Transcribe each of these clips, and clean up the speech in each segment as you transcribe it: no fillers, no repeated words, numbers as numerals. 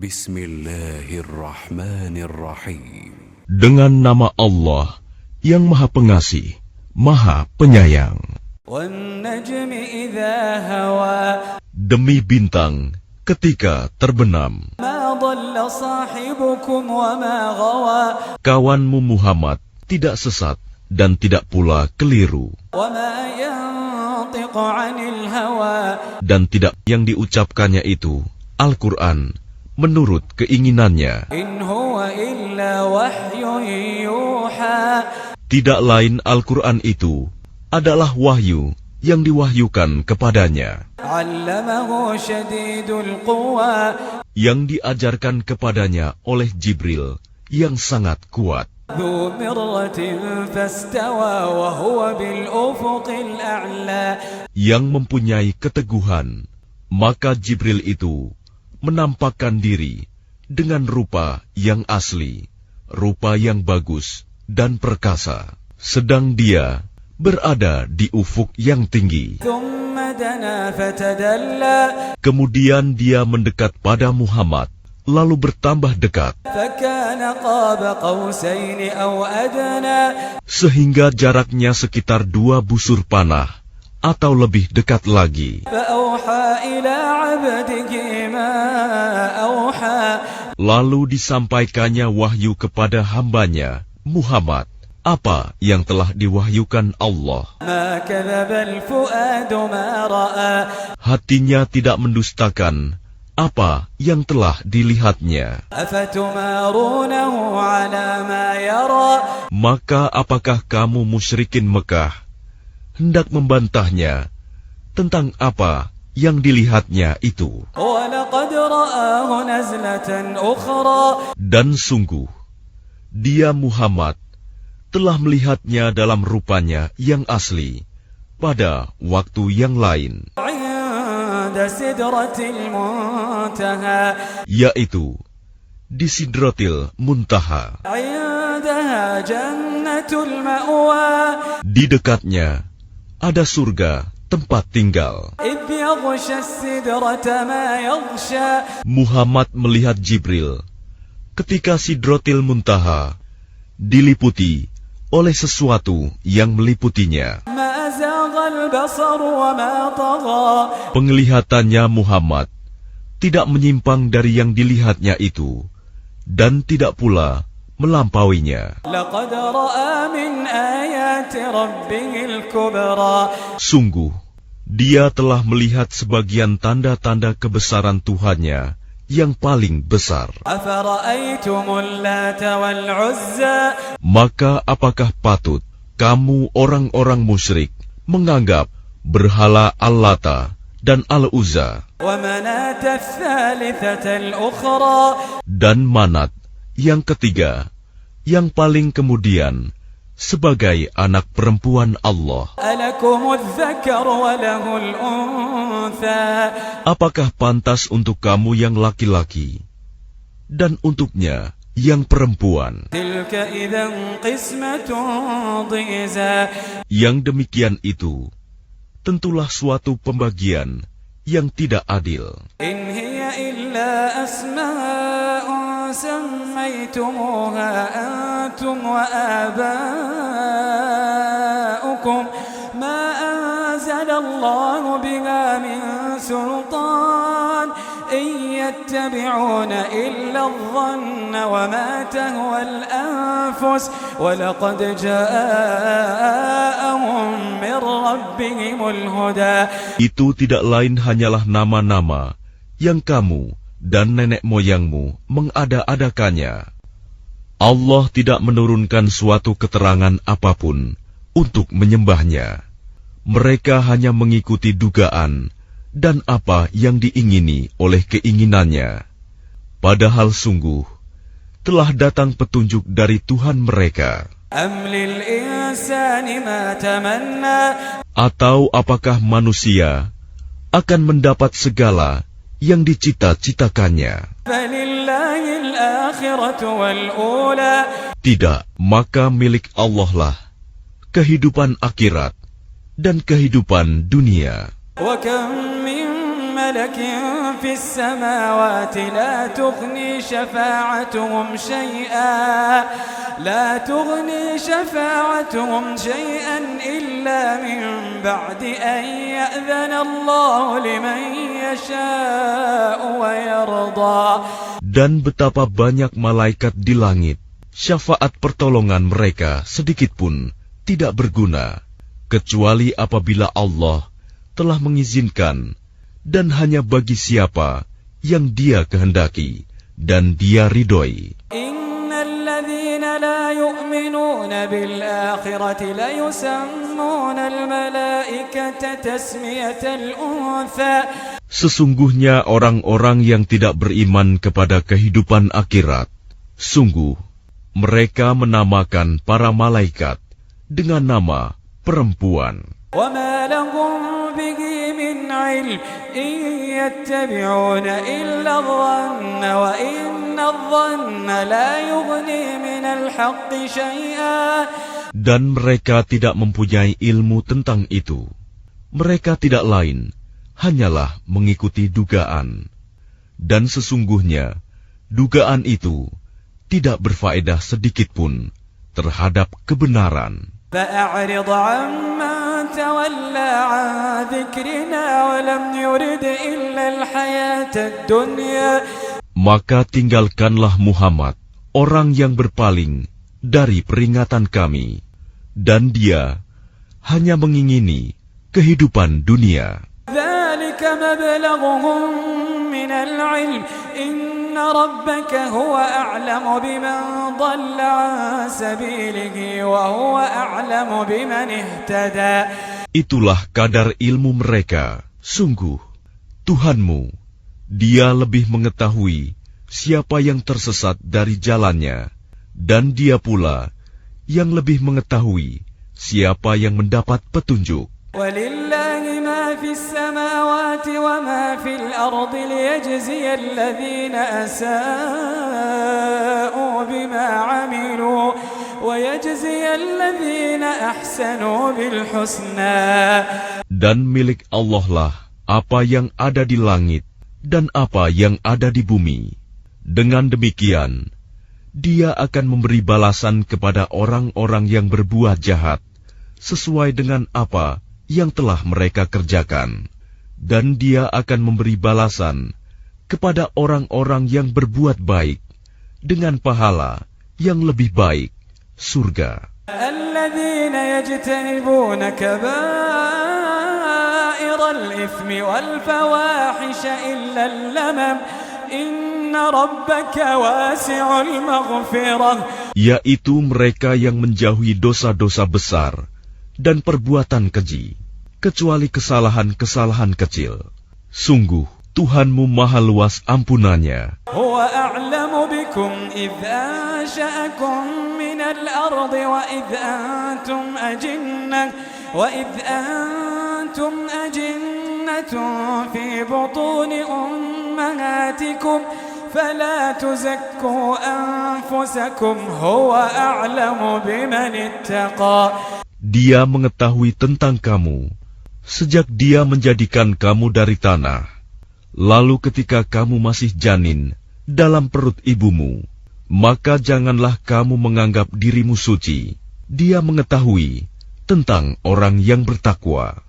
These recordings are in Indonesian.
Bismillahirrahmanirrahim. Dengan nama Allah yang Maha Pengasih, Maha Penyayang. Wan-najmi idza hawa. Demi bintang ketika terbenam. Ma dhalla sahibukum wa ma ghawa. Kawanmu Muhammad tidak sesat dan tidak pula keliru. Wa ma yantiqu 'anil hawa. Dan tidak yang diucapkannya itu Al-Quran menurut keinginannya. In huwa illa wahyun yuha. Tidak lain Al-Quran itu adalah wahyu yang diwahyukan kepadanya, 'Allamahu syadidul quwa. yang diajarkan kepadanya oleh Jibril yang sangat kuat, Dhu mirratin fastawa wa huwa bil ufuqil a'la. yang mempunyai keteguhan. Maka Jibril itu menampakkan diri dengan rupa yang asli, rupa yang bagus dan perkasa, sedang dia berada di ufuk yang tinggi. Thumma dana fatadalla. Kemudian dia mendekat pada Muhammad, lalu bertambah dekat, Fakana qaba qausaini aw adna. sehingga jaraknya sekitar 2 busur panah atau lebih dekat lagi. Fa'auha ila 'abdihi ma auha. Lalu disampaikannya wahyu kepada hambanya, Muhammad, apa yang telah diwahyukan Allah. Ma kadzaba al-fuadu ma ra'a. Hatinya tidak mendustakan apa yang telah dilihatnya. Afatumarunahu 'ala ma yara. Maka apakah kamu musyrikin Mekah hendak membantahnya tentang apa yang dilihatnya itu? Wa laqad ra'ahu nazlatan ukhra. Dan sungguh, dia Muhammad telah melihatnya dalam rupanya yang asli pada waktu yang lain, 'inda sidratil muntaha. yaitu di Sidratil Muntaha. 'Indaha jannatul ma'wa. Di dekatnya ada surga tempat tinggal. إذ يغشى السدرة ما يغشى. Muhammad melihat Jibril ketika Sidratil Muntaha diliputi oleh sesuatu yang meliputinya. ما زاغ البصر وما طغى. Penglihatannya Muhammad tidak menyimpang dari yang dilihatnya itu, dan tidak pula melampauinya. لقد رأى من آيات ربه الكبرى. Sungguh, dia telah melihat sebagian tanda-tanda kebesaran Tuhannya yang paling besar. أفرأيتم اللات والعزى. Maka apakah patut kamu orang-orang musyrik menganggap berhala Al-Lata dan Al-Uzza ومناة الثالثة الأخرى. dan Manat yang ketiga, yang paling kemudian, sebagai anak perempuan Allah? ألكم الذكر وله الأنثى. Apakah pantas untuk kamu yang laki-laki dan untuknya yang perempuan? تلك إذا قسمة ضيزى. Yang demikian itu tentulah suatu pembagian yang tidak adil. إن هي إلا أسماء سميتموها أنتم وآباؤكم ما أنزل الله بها من سلطان إن يتبعون إلا الظن وما تهوى الأنفس ولقد جاءهم من ربهم الهدى. Itu tidak lain hanyalah nama-nama yang kamu dan nenek moyangmu mengada-adakannya. Allah tidak menurunkan suatu keterangan apapun untuk menyembahnya. Mereka hanya mengikuti dugaan dan apa yang diingini oleh keinginannya. Padahal sungguh telah datang petunjuk dari Tuhan mereka. أم للإنسان ما تمنى. Atau apakah manusia akan mendapat segala yang dicita-citakannya? فلله الآخرة والأولى. Tidak, maka milik Allah lah kehidupan akhirat dan kehidupan dunia. وكم من ملك في السماوات لا تغني شفاعتهم شيئا إلا من بعد أن يأذن الله لمن يشاء ويرضى. Dan betapa banyak malaikat di langit, syafaat pertolongan mereka sedikitpun tidak berguna, kecuali apabila Allah telah mengizinkan, dan hanya bagi siapa yang Dia kehendaki dan Dia ridhoi. Innalladzina la yu'minuna bil akhirati la yusammuna al malaikata tasmiyatal untha. Sesungguhnya orang-orang yang tidak beriman kepada kehidupan akhirat, sungguh mereka menamakan para malaikat dengan nama perempuan. وَمَا لَهُمْ بِهِ مِنْ عِلْمٍ إِنْ يَتَّبِعُونَ إِلَّا الظَّنَّ وَإِنَّ الظَّنَّ لَا يُغْنِي مِنَ الْحَقِّ شَيْئًا. Dan mereka tidak mempunyai ilmu tentang itu. Mereka tidak lain, hanyalah mengikuti dugaan. Dan sesungguhnya, dugaan itu tidak berfaedah sedikitpun terhadap kebenaran. فَأَعْرِضْ عَمَّنْ تَوَلَّى عَنْ ذِكْرِنَا وَلَمْ يُرِدْ إِلَّا الْحَيَاةَ الدُّنْيَا. Maka tinggalkanlah Muhammad, orang yang berpaling dari peringatan kami, dan dia hanya mengingini kehidupan dunia. ذَلِكَ مَبْلَغُهُم مِّنَ الْعِلْمِ إِنَّ رَبَّكَ هُوَ أَعْلَمُ بِمَنْ ضَلَّ عَنْ سَبِيلِهِ وَهُوَ أَعْلَمُ بِمَنِ اهْتَدَى. Itulah kadar ilmu mereka. Sungguh, Tuhanmu, Dia lebih mengetahui siapa yang tersesat dari jalannya, dan Dia pula yang lebih mengetahui siapa yang mendapat petunjuk. وَلِلَّهِ مَا فِي السَّمَاوَاتِ وَمَا فِي الْأَرْضِ لِيَجْزِيَ الَّذِينَ أَسَاءُوا بِمَا عَمِلُوا وَيَجْزِيَ الَّذِينَ أَحْسَنُوا بِالْحُسْنَى. Dan milik Allah lah apa yang ada di langit dan apa yang ada di bumi. Dengan demikian, Dia akan memberi balasan kepada orang-orang yang berbuat jahat sesuai dengan apa yang telah mereka kerjakan, dan Dia akan memberi balasan kepada orang-orang yang berbuat baik dengan pahala yang lebih baik, surga. الذين يجتنبون كبائر الإثم والفواحش إلا اللمم إن ربك واسع المغفرة. Yaitu mereka yang menjauhi dosa-dosa besar dan perbuatan keji, kecuali kesalahan-kesalahan kecil. Sungguh, Tuhanmu maha luas ampunannya. Huwa a'lamu bikum idh ansha'akum minal ardi wa idh antum ajinnatun fi butuni ummahatikum fala tuzakku anfusakum huwa a'lamu biman ittaqa. Dia mengetahui tentang kamu sejak Dia menjadikan kamu dari tanah, lalu ketika kamu masih janin dalam perut ibumu, maka janganlah kamu menganggap dirimu suci. Dia mengetahui tentang orang yang bertakwa.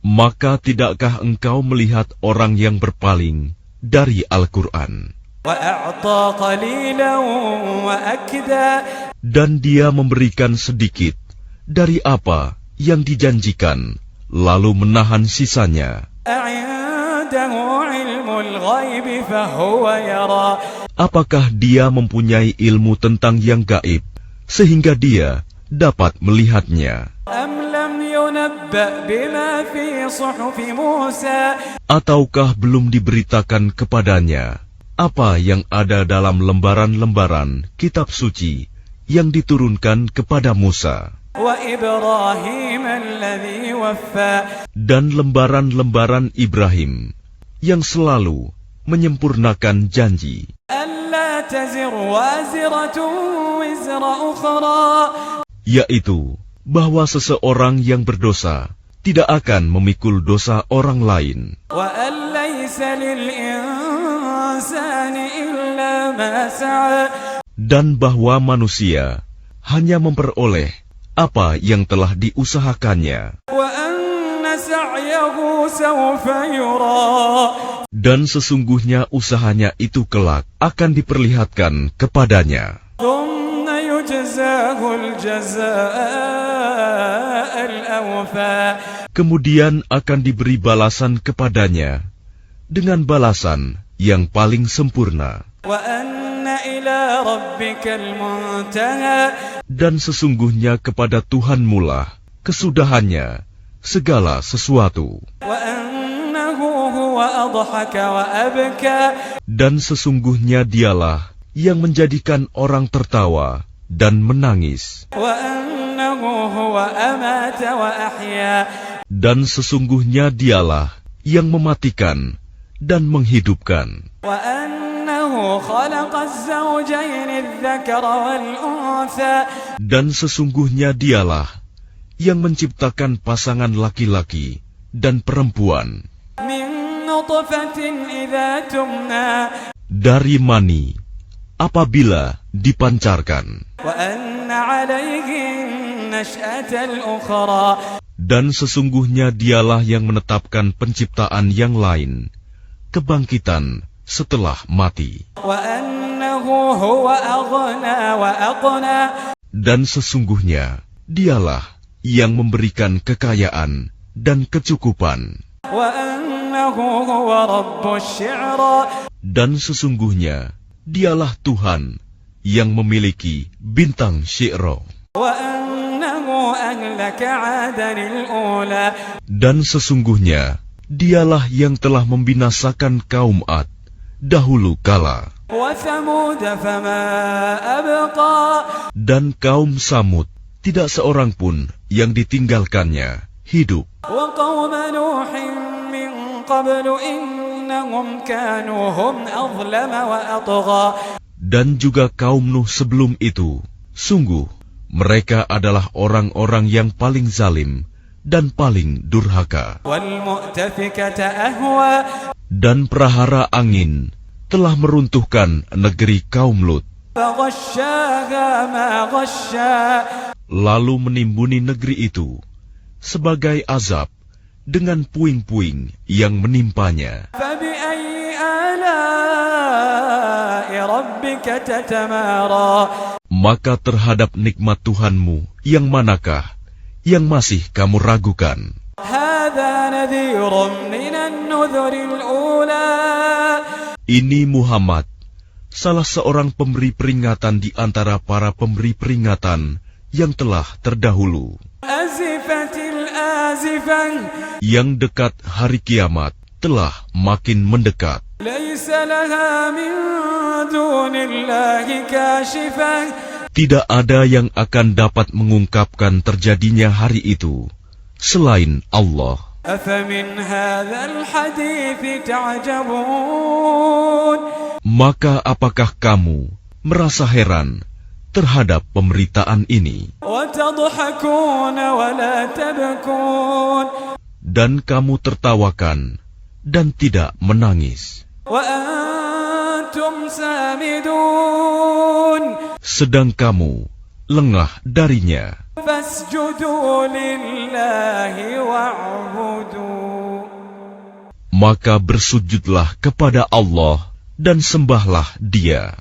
Maka tidakkah engkau melihat orang yang berpaling dari Al-Quran? Dan dia memberikan sedikit dari apa yang dijanjikan, lalu menahan sisanya. Apakah dia mempunyai ilmu tentang yang gaib, sehingga dia dapat melihatnya? Ataukah belum diberitakan kepadanya apa yang ada dalam lembaran-lembaran kitab suci yang diturunkan kepada Musa, dan lembaran-lembaran Ibrahim yang selalu menyempurnakan janji, yaitu bahwa seseorang yang berdosa tidak akan memikul dosa orang lain. وأن ليس للإنسان إلا ما سعى. Dan bahwa manusia hanya memperoleh apa yang telah diusahakannya. وأن سعيه سوف يرى. Dan sesungguhnya usahanya itu kelak akan diperlihatkan kepadanya. ثم يجزاه الجزاء الأوفى. Kemudian akan diberi balasan kepadanya dengan balasan yang paling sempurna. وأن إلى ربك المنتهى. Dan sesungguhnya kepada Tuhanmu lah kesudahannya segala sesuatu. وأنه هو أضحك وأبكى. Dan sesungguhnya dialah yang menjadikan orang tertawa dan menangis. وأنه هو أمات وأحيا. Dan sesungguhnya dialah yang mematikan dan menghidupkan. وأنه خلق الزوجين الذكر والأنثى. Dan sesungguhnya dialah yang menciptakan pasangan laki-laki dan perempuan من نطفة إذا تمنى. dari mani apabila dipancarkan. وأن عليه النشأة الأخرى. Dan sesungguhnya dialah yang menetapkan penciptaan yang lain, kebangkitan setelah mati. وأنه هو أغنى وأقنى. Dan sesungguhnya dialah yang memberikan kekayaan dan kecukupan. وأنه هو رب الشعرى. Dan sesungguhnya dialah Tuhan yang memiliki bintang Syi'ra. وأنه أهلك عادا الأولى. Dan sesungguhnya dialah yang telah membinasakan kaum Ad dahulu kala. وثمود فما أبقى. Dan kaum Samud tidak seorang pun yang ditinggalkannya hidup. وقوم نوح من قبل إنهم كانوا هم أظلم وأطغى. Dan juga kaum Nuh sebelum itu, sungguh mereka adalah orang-orang yang paling zalim dan paling durhaka. والمؤتفكة أهوى. Dan prahara angin telah meruntuhkan negeri kaum Lut, فغشاها ما غشى. lalu menimbuni negeri itu sebagai azab dengan puing-puing yang menimpanya. فبأي آلاء ربك تتمارى. Maka terhadap nikmat Tuhanmu yang manakah yang masih kamu ragukan? هذا نذير من النذر الأولى. Ini Muhammad, salah seorang pemberi peringatan di antara para pemberi peringatan yang telah terdahulu. أزفت الآزفة. Yang dekat hari kiamat telah makin mendekat. ليس لها من دون الله كاشفة. Tidak ada yang akan dapat mengungkapkan terjadinya hari itu selain Allah. أفمن هذا الحديث تعجبون. Maka apakah kamu merasa heran terhadap pemberitaan ini? وتضحكون ولا تبكون. Dan kamu tertawakan dan tidak menangis. وأنتم سامدون. Sedang kamu lengah darinya. فاسجدوا لله واعبدوا. Maka bersujudlah kepada Allah dan sembahlah Dia.